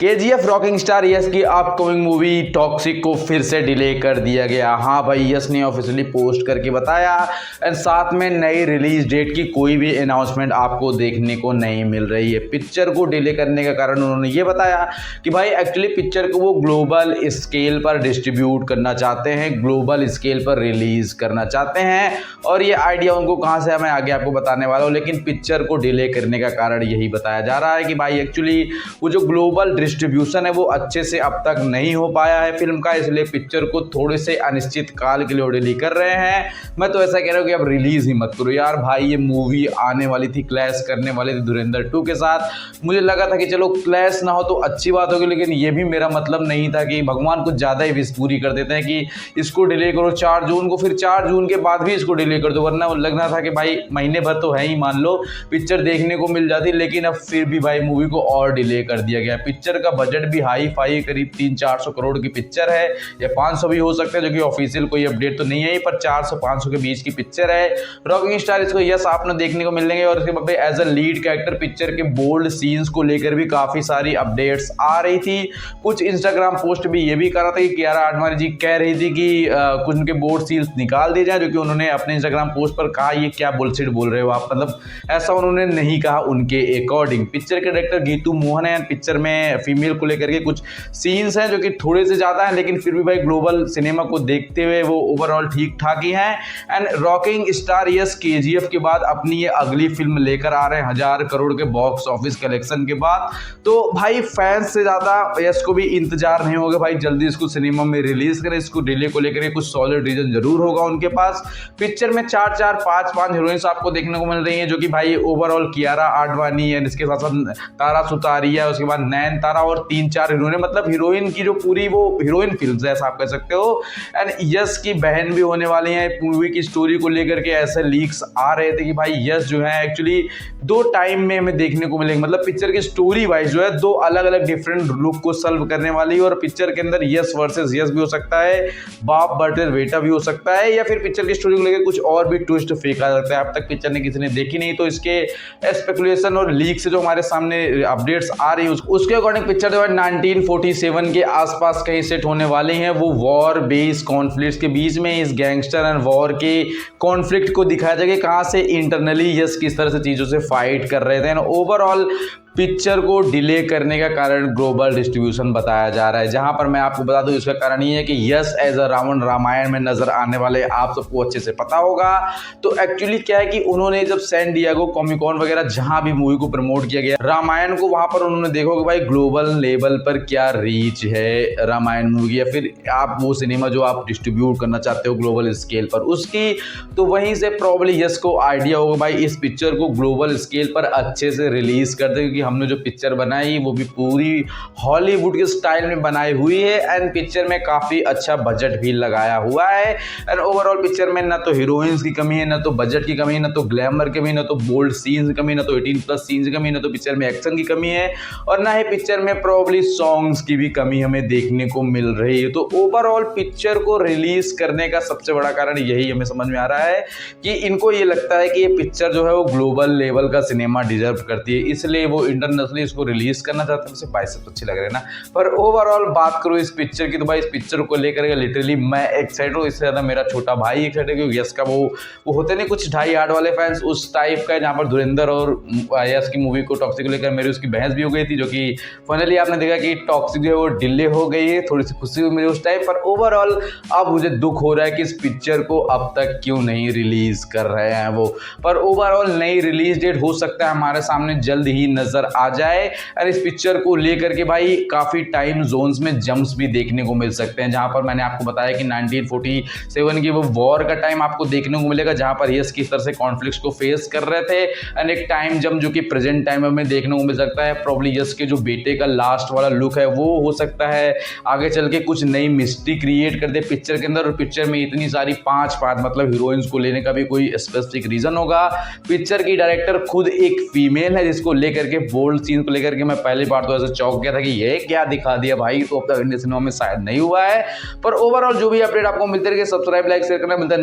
KGF rocking star yes की upcoming movie toxic को फिर से डिले कर दिया गया। हाँ भाई, यस ने ऑफिशियली पोस्ट करके बताया एंड साथ में नई रिलीज डेट की कोई भी अनाउंसमेंट आपको देखने को नहीं मिल रही है। पिक्चर को डिले करने का कारण उन्होंने ये बताया कि भाई एक्चुअली पिक्चर को वो ग्लोबल स्केल पर डिस्ट्रीब्यूट करना चाहते हैं, ग्लोबल स्केल पर रिलीज करना चाहते हैं और ये आइडिया उनको कहाँ से है मैं आगे आपको बताने वाला हूँ। लेकिन पिक्चर को डिले करने का कारण यही बताया जा रहा है कि भाई एक्चुअली वो जो ग्लोबल डिस्ट्रीब्यूशन है वो अच्छे से अब तक नहीं हो पाया है फिल्म का, इसलिए पिक्चर को थोड़े से अनिश्चित काल के लिए डिले कर रहे हैं। मैं तो ऐसा कह रहा हूँ कि अब रिलीज ही मत करो यार भाई। ये मूवी आने वाली थी, क्लैश करने वाली थी धुरंधर 2 के साथ। मुझे लगा था कि चलो क्लैश ना हो तो अच्छी बात होगी, लेकिन ये भी मेरा मतलब नहीं था कि भगवान कुछ ज़्यादा ही विश पूरी कर देते हैं कि इसको डिले करो 4 जून को, फिर 4 जून के बाद भी इसको डिले कर दो। वरना लगना था कि भाई महीने भर तो है ही, मान लो पिक्चर देखने को मिल जाती, लेकिन अब फिर भी भाई मूवी को और डिले कर दिया गया। पिक्चर का बजट भी हाई फाई करीब 300-400 करोड़ की पिक्चर है, या 500 भी हो सकता है, जो कि ऑफिशियल कोई अपडेट तो नहीं है, पर 400-500 के बीच की पिक्चर है। रॉकिंग स्टार इसको यस आपने देखने को मिलेंगे और इसके बाद as a lead character picture के बोल्ड सीन्स को लेकर भी काफी सारी अपडेट्स आ रही थी। कुछ इंस्टाग्राम पोस्ट भी ये भी कर रहा था कि कियारा आडवाणी जी कह रही थी कि कुछ उनके बोल्ड सीन्स निकाल दिए जाए, जो कि उन्होंने अपने इंस्टाग्राम पोस्ट पर कहा ये क्या बुलशिट बोल रहे हो आप, मतलब ऐसा उन्होंने नहीं कहा उनके अकॉर्डिंग। पिक्चर के डायरेक्टर गीतू मोहन है, पिक्चर में फीमेल को लेकर के कुछ सीन्स हैं जो कि थोड़े से ज़्यादा हैं, लेकिन फिर भी भाई ग्लोबल सिनेमा को देखते हुए वो ओवरऑल ठीक ठाक ही हैं। And rocking star yes KGF के बाद अपनी ये अगली फिल्म लेकर आ रहे हैं 1000 करोड़ के बॉक्स ऑफिस कलेक्शन के बाद। तो भाई फैंस से ज़्यादा यस को भी इंतजार नहीं होगा भाई, जल्दी इसको सिनेमा में रिलीज करें। इसको डिले को लेकर कुछ सॉलिड रीजन जरूर होगा उनके पास। पिक्चर में 4-4, 5-5 हीरोइंस आपको देखने को मिल रही हैं, जो कि भाई ओवरऑल कियारा आडवाणी एंड इसके साथ साथ तारा सुतारिया, उसके बाद नयनतारा और 3-4 हीरोइन, मतलब हीरोइन की जो पूरी वो हीरोइन फिल्म ऐसा आप कह सकते हो। एंड यस की बहन भी होने वाली है। मूवी की स्टोरी को लेकर के ऐसे लीक्स आ रहे थे कि भाई यस जो है एक्चुअली 2 टाइम में हमें देखने को मिलेंगे, मतलब पिक्चर की स्टोरी वाइज जो है 2 अलग अलग डिफरेंट लुक को सॉल्व करने वाली है। और पिक्चर के अंदर यस वर्सेस यस भी हो सकता है, बाप वर्सेस बेटा भी हो सकता है, या फिर पिक्चर की स्टोरी को लेकर कुछ और भी ट्विस्ट फेंका जा सकता है। अब तक पिक्चर ने किसी ने देखी नहीं, तो इसके स्पेकुलेशन और लीक से जो हमारे सामने अपडेट्स आ रही है उसके अकॉर्डिंग पिक्चर जो है 1947 के आसपास कहीं सेट होने वाली हैं। वो वॉर बेस्ड कॉन्फ्लिक्ट्स के बीच में इस गैंगस्टर एंड वॉर के कॉन्फ्लिक्ट को दिखाया जाएगा, कहाँ से इंटरनली यस किस तरह से चीज़ों से फाइट कर रहे थे। ओवरऑल पिक्चर को डिले करने का कारण ग्लोबल डिस्ट्रीब्यूशन बताया जा रहा है, जहां पर मैं आपको बता दूं इसका कारण ये है कि yes as a Ravana Ramayana में नजर आने वाले, आप सबको अच्छे से पता होगा। तो एक्चुअली क्या है कि उन्होंने जब सैन डिएगो कॉमिकॉन वगैरह जहां भी मूवी को प्रमोट किया गया रामायण को, वहां पर उन्होंने देखा कि भाई ग्लोबल लेवल पर क्या रीच है रामायण मूवी, या फिर आप वो सिनेमा जो आप डिस्ट्रीब्यूट करना चाहते हो ग्लोबल स्केल पर उसकी, तो वहीं से प्रॉब्ली यस को आइडिया होगा भाई इस पिक्चर को ग्लोबल स्केल पर अच्छे से रिलीज कर दे, क्योंकि हमने जो पिक्चर बनाई वो भी पूरी हॉलीवुड के स्टाइल में बनाई हुई है। एंड पिक्चर में काफी अच्छा बजट भी लगाया हुआ है। एंड ओवरऑल पिक्चर में ना तो हीरोइंस की कमी है, ना तो बजट की कमी है, ना तो ग्लैमर की कमी, ना तो बोल्ड सीन्स की कमी, ना तो 18+ सीन्स की कमी, ना तो पिक्चर में एक्शन की कमी है, और ना ही पिक्चर में प्रॉब्ली सॉन्ग्स की भी कमी हमें देखने को मिल रही है। तो ओवरऑल पिक्चर को रिलीज करने का सबसे बड़ा कारण यही हमें समझ में आ रहा है कि इनको ये लगता है कि ये पिक्चर जो है वो ग्लोबल लेवल का सिनेमा डिजर्व करती है, इसलिए वो इंटरनेशनली इसको रिलीज करना चाहते हैं। मुझे बाइसेप्स अच्छी लग रहे हैं ना। पर ओवरऑल बात करूं इस पिक्चर की, तो भाई इस पिक्चर को लेकर लिटरली मैं एक्साइटेड हूं। इससे ज्यादा मेरा छोटा भाई एक्साइटेड है, क्योंकि यस का वो होते नहीं कुछ ढाई हार्ड वाले फैंस उस टाइप का है, जहां पर धुरंधर और यस की मूवी को टॉक्सिक को लेकर मेरी उसकी बहस भी हो गई थी, जो कि फाइनली आपने देखा कि टॉक्सिक जो है वो डिले हो गई है। थोड़ी सी खुशी हुई मेरी उस टाइम पर। ओवरऑल अब मुझे दुख हो रहा है कि इस पिक्चर को अब तक क्यों नहीं रिलीज कर रहे हैं वो। पर ओवरऑल नई रिलीज डेट हो सकता है हमारे सामने जल्द ही नजर आ जाए। और इस पिक्चर को लेकर के भाई काफी टाइम जोन्स में जंप्स भी देखने को मिल सकते हैं, जहां पर मैंने आपको बताया कि 1947 की वो वॉर का टाइम आपको देखने को मिलेगा, जहां पर यस किस तरह से कॉन्फ्लिक्ट्स को फेस कर रहे थे। एंड एक टाइम जंप जो कि प्रेजेंट टाइम में देखने को मिल सकता है। प्रॉब्ली यस के जो बेटे का लास्ट वाला लुक है वो हो सकता है आगे चल के कुछ नई मिस्ट्री क्रिएट कर दे पिक्चर के अंदर। और पिक्चर में इतनी सारी 5 मतलब हीरोइंस को लेने का भी कोई स्पेसिफिक रीजन होगा। पिक्चर की डायरेक्टर खुद एक फीमेल है, जिसको लेकर के बोल्ड सीन को लेकर के मैं पहली बार तो ऐसे चौंक गया था कि ये क्या दिखा दिया भाई, तो अब तक इंडियन सिनेमा में शायद नहीं हुआ है। पर ओवरऑल जो भी अपडेट आपको मिलते रहे, सब्सक्राइब लाइक शेयर करना मिलता है।